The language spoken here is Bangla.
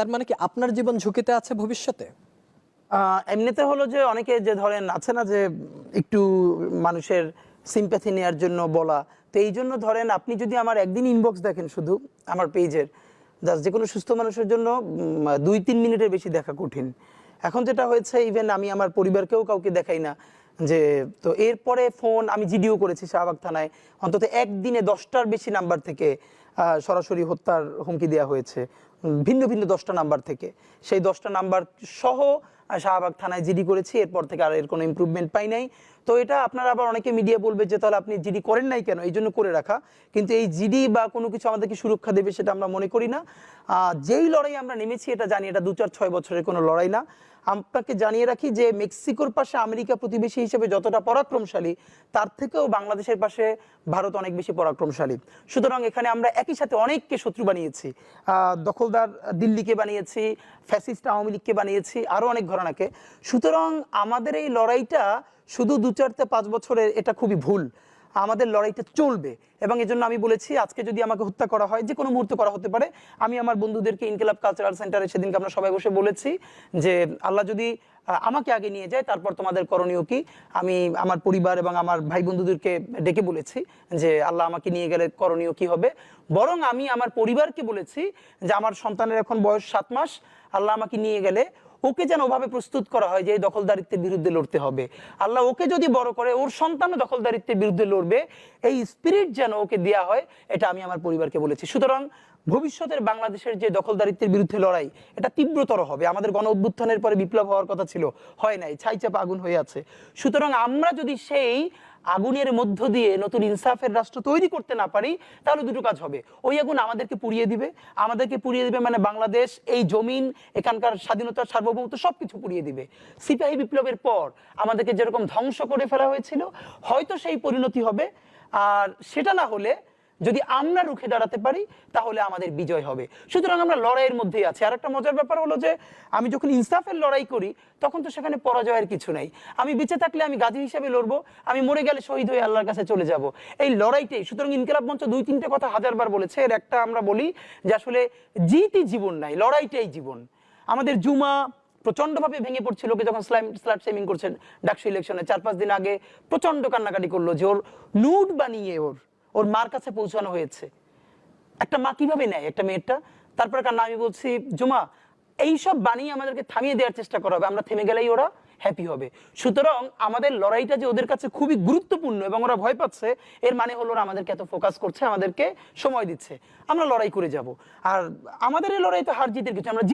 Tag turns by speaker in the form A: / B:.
A: তার মানে কি আপনার জীবন ঝুঁকিতে আছে ভবিষ্যতে?
B: এমনিতে হলো যে অনেকে যে ধরেন আছে না যে একটু মানুষের সিম্প্যাথি নেওয়ার জন্য বলা, তো এই জন্য ধরেন আপনি যদি আমার একদিন ইনবক্স দেখেন শুধু আমার পেজের, জাস্ট যে কোনো সুস্থ মানুষের জন্য 2-3 মিনিটের বেশি দেখা কঠিন। এখন যেটা হয়েছে, ইভেন আমি আমার পরিবারকেও কাউকে দেখাই না যে, তো এরপরে ফোন আমি জিডিও করেছি শাহবাগ থানায়, অন্তত একদিনে 10টার বেশি নাম্বার থেকে সরাসরি হত্যার হুমকি দেওয়া হয়েছে, ভিন্ন ভিন্ন 10টা নাম্বার থেকে। সেই 10টা নাম্বার সহ শাহবাগ থানায় জিডি করেছি, এরপর থেকে আর এর কোনো ইমপ্রুভমেন্ট পাই নাই। তো এটা আপনারা আবার অনেকে মিডিয়া বলবে যে তাহলে আপনি জিডি করেন নাই কেন, এই জন্য করে রাখা। কিন্তু এই জিডি বা কোনো কিছু আমাদেরকে সুরক্ষা দেবে সেটা আমরা মনে করি না। যেই লড়াই আমরা নেমেছি এটা জানি এটা 2-4-6 বছরের কোনো লড়াই না। আপনাকে জানিয়ে রাখি যে মেক্সিকোর পাশে আমেরিকা প্রতিবেশী হিসেবে যতটা পরাক্রমশালী, তার থেকেও বাংলাদেশের পাশে ভারত অনেক বেশি পরাক্রমশালী। সুতরাং এখানে আমরা একই সাথে অনেককে শত্রু বানিয়েছি, দখলদার দিল্লিকে বানিয়েছি, ফ্যাসিস্ট আওয়ামী লীগকে বানিয়েছি, আরও অনেক ঘরানাকে। সুতরাং আমাদের এই লড়াইটা শুধু 2-4-5 বছরের, এটা খুবই ভুল। আমাদের লড়াইটা চলবে, এবং এজন্য আমি বলেছি আজকে যদি আমাকে হত্যা করা হয়, যে কোনো মুহূর্তে করা হতে পারে। আমি আমার বন্ধুদেরকে ইনকিলাব কালচারাল সেন্টারে সেদিনকে আমরা সবাই বসে বলেছি যে আল্লাহ যদি আমাকে আগে নিয়ে যায় তারপর তোমাদের করণীয় কি। আমি আমার পরিবার এবং আমার ভাই বন্ধুদেরকে ডেকে বলেছি যে আল্লাহ আমাকে নিয়ে গেলে করণীয় কি হবে। বরং আমি আমার পরিবারকে বলেছি যে আমার সন্তানের এখন বয়স 7 মাস, আল্লাহ আমাকে নিয়ে গেলে ওকে যেন ওভাবে প্রস্তুত করা হয় যে এই দখলদারিত্বের বিরুদ্ধে লড়তে হবে। আল্লাহ ওকে যদি বড় করে ওর সন্তানও দখলদারিত্বের বিরুদ্ধে লড়বে, এই স্পিরিট যেন ওকে দেওয়া হয়, এটা আমি আমার পরিবারকে বলেছি। সুতরাং ভবিষ্যতের বাংলাদেশের যে দখলদারিত্বের বিরুদ্ধে লড়াই, এটা তীব্রতর হবে। আমাদের গণ অভ্যুত্থানের পরে বিপ্লব হওয়ার কথা ছিল, হয় নাই, ছাইচাপা আগুন হয়ে আছে। সুতরাং আমরা যদি সেই আগুনের মধ্য দিয়ে নতুন ইনসাফের রাষ্ট্র তৈরি করতে না পারি, তাহলে দুটো কাজ হবে। ওই আগুন আমাদেরকে পুড়িয়ে দিবে, মানে বাংলাদেশ, এই জমিন, এখানকার স্বাধীনতা, সার্বভৌমত্ব সবকিছু পুড়িয়ে দিবে। সিপাহী বিপ্লবের পর আমাদেরকে যেরকম ধ্বংস করে ফেলা হয়েছিল, হয়তো সেই পরিণতি হবে। আর সেটা না হলে যদি আমরা রুখে দাঁড়াতে পারি, তাহলে আমাদের বিজয় হবে। সুতরাং আমরা লড়াইয়ের মধ্যেই আছি। আর একটা মজার ব্যাপার হলো যে আমি যখন ইনসাফের লড়াই করি, তখন তো সেখানে পরাজয়ের কিছু নাই। আমি বেঁচে থাকলে আমি গাজী হিসেবে লড়বো, আমি মরে গেলে শহীদ হয়ে আল্লাহর কাছে চলে যাব, এই লড়াইটাই। সুতরাং ইনকিলাব মঞ্চ 2-3টে কথা 1000বার বলেছে, এর একটা আমরা বলি যে আসলে জিতই জীবন নাই, লড়াইটাই জীবন। আমাদের জুমা প্রচন্ডভাবে ভেঙে পড়ছিল, লোকে যখন স্ল্যাট শেমিং করছেন ডাকসু ইলেকশনে 4-5 দিন আগে, প্রচন্ড কান্নাকাটি করলো যে ওর নুড বানিয়ে ওর মার কাছে পৌঁছানো হয়েছে। একটা মা কিভাবে নেয় একটা মেয়েরটা? তারপরে কারণ আমি বলছি জুমা, এইসব বানিয়ে আমাদেরকে থামিয়ে দেওয়ার চেষ্টা করা হবে, আমরা থেমে গেলেই ওরা হ্যাপি হবে। সুতরাং আমাদের লড়াইটা যে ওদের কাছে খুবই গুরুত্বপূর্ণ এবং ওরা ভয় পাচ্ছে, এর মানে হলো ওরা আমাদেরকে এত ফোকাস করছে, আমাদেরকে সময় দিচ্ছে, আমরা লড়াই করে যাব। আর আমাদের এই লড়াই তো হার জিতের কিছু, আমরা